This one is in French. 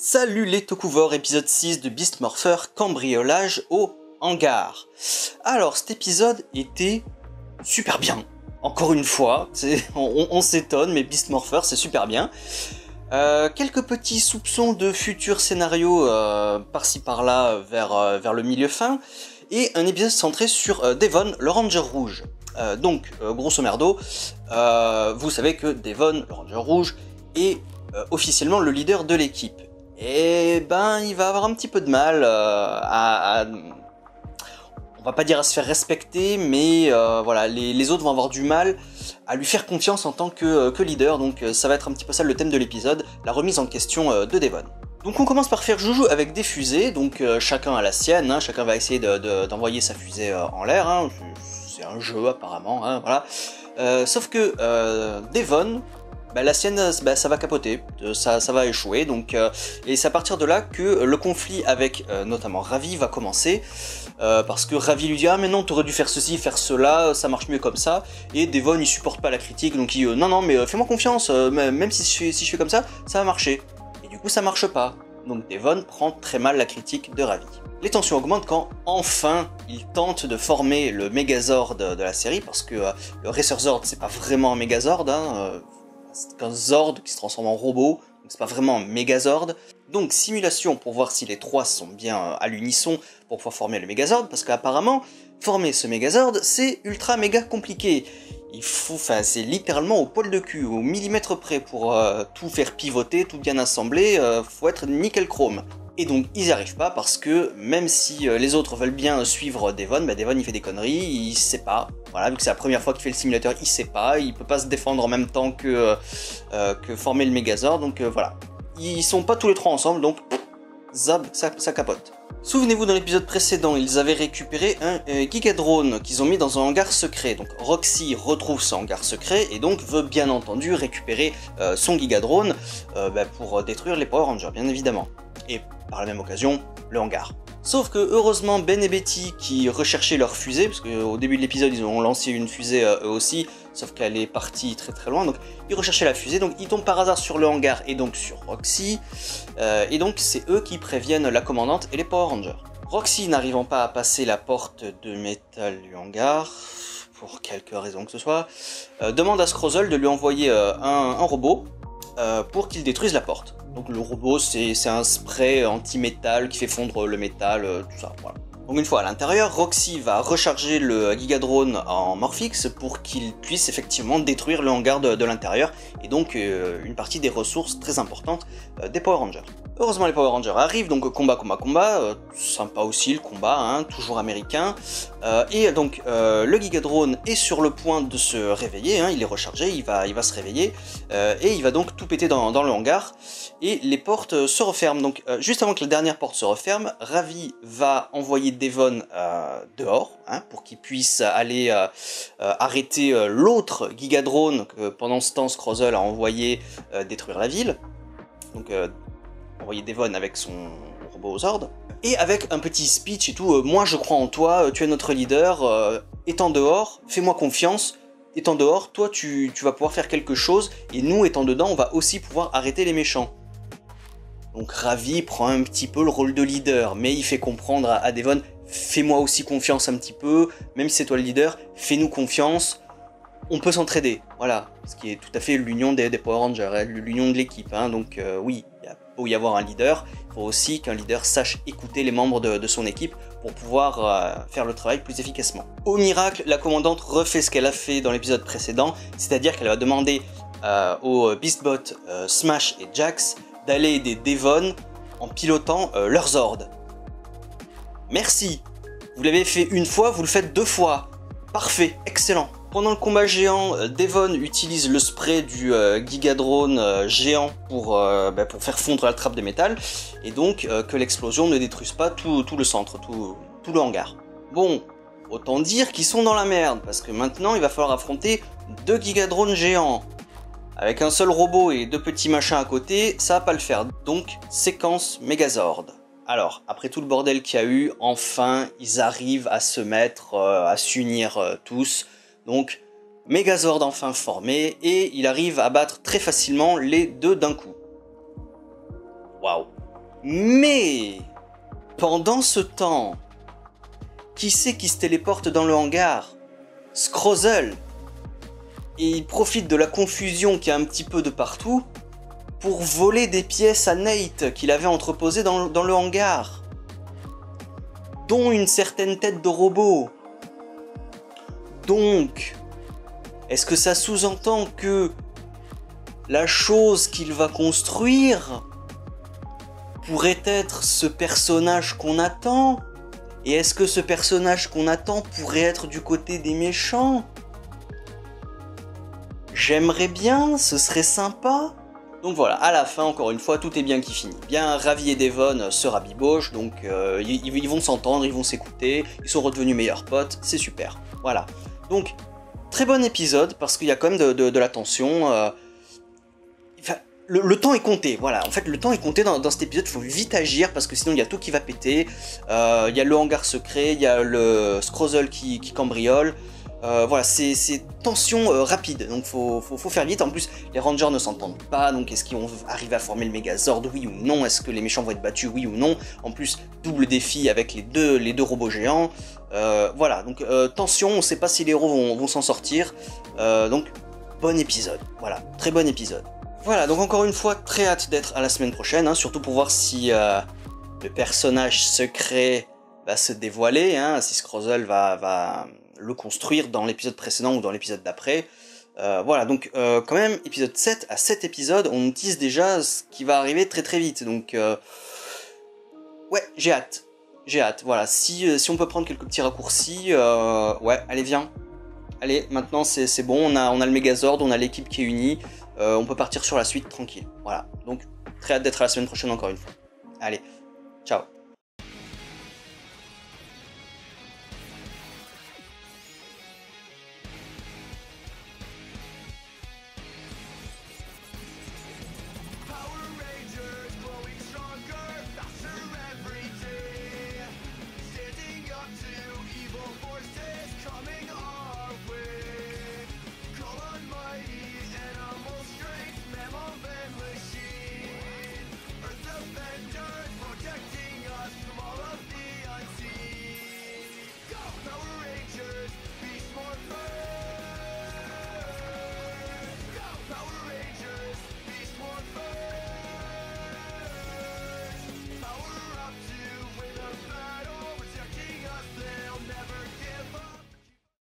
Salut les Tokuvors, épisode 6 de Beast Morpher, cambriolage au hangar. Alors cet épisode était super bien. Encore une fois, on s'étonne, mais Beast Morpher c'est super bien. Quelques petits soupçons de futurs scénarios par-ci par-là vers le milieu fin. Et un épisode centré sur Devon, le Ranger Rouge. Grosso merdo, vous savez que Devon, le Ranger Rouge, est officiellement le leader de l'équipe. Et ben, il va avoir un petit peu de mal on va pas dire à se faire respecter, mais voilà, les autres vont avoir du mal à lui faire confiance en tant que leader, donc ça va être un petit peu ça le thème de l'épisode, la remise en question de Devon. Donc on commence par faire joujou avec des fusées, donc chacun a la sienne, hein, chacun va essayer d'envoyer sa fusée en l'air, hein, c'est un jeu apparemment, hein, voilà. Sauf que Devon, la sienne, ça va capoter, ça va échouer, donc, et c'est à partir de là que le conflit avec notamment Ravi va commencer, parce que Ravi lui dit « Ah mais non, t'aurais dû faire ceci, faire cela, ça marche mieux comme ça », et Devon il supporte pas la critique, donc il « Non, mais fais-moi confiance, même si je fais comme ça va marcher ». Et du coup ça marche pas, donc Devon prend très mal la critique de Ravi. Les tensions augmentent quand, enfin, il tente de former le Megazord de la série, parce que le Racer Zord c'est pas vraiment un Megazord, hein, c'est qu'un Zord qui se transforme en robot, donc c'est pas vraiment un Megazord. Donc simulation pour voir si les trois sont bien à l'unisson pour pouvoir former le Megazord, parce qu'apparemment, former ce Megazord, c'est ultra méga compliqué. C'est littéralement au poil de cul, au millimètre près pour tout faire pivoter, tout bien assembler, faut être nickel chrome. Et donc ils n'y arrivent pas parce que même si les autres veulent bien suivre Devon, Devon il fait des conneries, il sait pas. Voilà, vu que c'est la première fois qu'il fait le simulateur, il sait pas, il peut pas se défendre en même temps que former le Megazord, donc voilà. Ils sont pas tous les trois ensemble, donc zab, ça capote. Souvenez-vous, dans l'épisode précédent, ils avaient récupéré un Gigadrone qu'ils ont mis dans un hangar secret. Donc Roxy retrouve son hangar secret et donc veut bien entendu récupérer son Gigadrone pour détruire les Power Rangers, bien évidemment. Et par la même occasion, le hangar. Sauf que heureusement Ben et Betty qui recherchaient leur fusée, parce qu'au début de l'épisode ils ont lancé une fusée eux aussi, sauf qu'elle est partie très très loin, donc ils recherchaient la fusée, donc ils tombent par hasard sur le hangar et donc sur Roxy, et donc c'est eux qui préviennent la commandante et les Power Rangers. Roxy n'arrivant pas à passer la porte de métal du hangar, pour quelque raison que ce soit, demande à Scrozzle de lui envoyer un robot pour qu'il détruise la porte. Donc le robot c'est un spray anti-métal qui fait fondre le métal, tout ça, voilà. Donc une fois à l'intérieur, Roxy va recharger le Gigadrone en Morphix pour qu'il puisse effectivement détruire le hangar de l'intérieur, et donc une partie des ressources très importantes des Power Rangers. Heureusement les Power Rangers arrivent, donc combat, sympa aussi le combat, hein, toujours américain, et donc le Gigadrone est sur le point de se réveiller, hein, il est rechargé, il va se réveiller, et il va donc tout péter dans le hangar, et les portes se referment. Donc juste avant que la dernière porte se referme, Ravi va envoyer Devon dehors, hein, pour qu'il puisse aller arrêter l'autre Gigadrone que pendant ce temps Scrozzle a envoyé détruire la ville. Donc envoyer Devon avec son robot Zord, et avec un petit speech et tout, moi je crois en toi, tu es notre leader, étant dehors, fais-moi confiance, étant dehors, toi tu vas pouvoir faire quelque chose, et nous étant dedans, on va aussi pouvoir arrêter les méchants. Donc Ravi prend un petit peu le rôle de leader, mais il fait comprendre à Devon, fais-moi aussi confiance un petit peu, même si c'est toi le leader, fais-nous confiance, on peut s'entraider, voilà, ce qui est tout à fait l'union des Power Rangers, hein, l'union de l'équipe, hein, donc oui, il y a beau y avoir un leader, il faut aussi qu'un leader sache écouter les membres de son équipe pour pouvoir faire le travail plus efficacement. Au miracle, la commandante refait ce qu'elle a fait dans l'épisode précédent, c'est-à-dire qu'elle va demander aux Beastbots Smash et Jax d'aller aider Devon en pilotant leur Zord. Merci, vous l'avez fait une fois, vous le faites deux fois, parfait, excellent. Pendant le combat géant, Devon utilise le spray du Gigadrone géant pour faire fondre la trappe de métal, et donc que l'explosion ne détruise pas tout le centre, tout le hangar. Bon, autant dire qu'ils sont dans la merde, parce que maintenant il va falloir affronter deux Gigadrones géants. Avec un seul robot et deux petits machins à côté, ça va pas le faire, donc séquence Megazord. Alors, après tout le bordel qu'il y a eu, enfin ils arrivent à se mettre, à s'unir tous. Donc, Megazord enfin formé, et il arrive à battre très facilement les deux d'un coup. Waouh. Mais pendant ce temps, qui c'est qui se téléporte dans le hangar? Scrozzle. Et il profite de la confusion qu'il y a un petit peu de partout pour voler des pièces à Nate qu'il avait entreposées dans le hangar, dont une certaine tête de robot. Donc, est-ce que ça sous-entend que la chose qu'il va construire pourrait être ce personnage qu'on attend? Et est-ce que ce personnage qu'on attend pourrait être du côté des méchants? J'aimerais bien, ce serait sympa. Donc voilà, à la fin, encore une fois, tout est bien qui finit bien. Ravi et Devon se rabibochent, donc ils vont s'entendre, ils vont s'écouter, ils sont redevenus meilleurs potes, c'est super. Voilà. Donc, très bon épisode, parce qu'il y a quand même de la tension. Enfin, le temps est compté, voilà. En fait, le temps est compté dans cet épisode, il faut vite agir, parce que sinon il y a tout qui va péter. Il y a le hangar secret, il y a le Scrozzle qui cambriole. Voilà, c'est tension rapide, donc faut faire vite. En plus, les Rangers ne s'entendent pas, donc est-ce qu'ils vont arriver à former le Megazord, oui ou non? Est-ce que les méchants vont être battus, oui ou non? En plus, double défi avec les deux robots géants. Voilà, donc tension, on sait pas si les héros vont s'en sortir. Donc, bon épisode, voilà, très bon épisode. Voilà, donc encore une fois, très hâte d'être à la semaine prochaine, hein, surtout pour voir si le personnage secret va se dévoiler, hein, si Scrozzle va le construire dans l'épisode précédent ou dans l'épisode d'après. Voilà, donc quand même, épisode 7, à 7 épisodes, on nous tease déjà ce qui va arriver très très vite. Donc, ouais, j'ai hâte, voilà. Si on peut prendre quelques petits raccourcis, ouais, allez, viens. Allez, maintenant c'est bon, on a le Megazord, on a l'équipe qui est unie, on peut partir sur la suite tranquille. Voilà, donc très hâte d'être à la semaine prochaine encore une fois. Allez, ciao.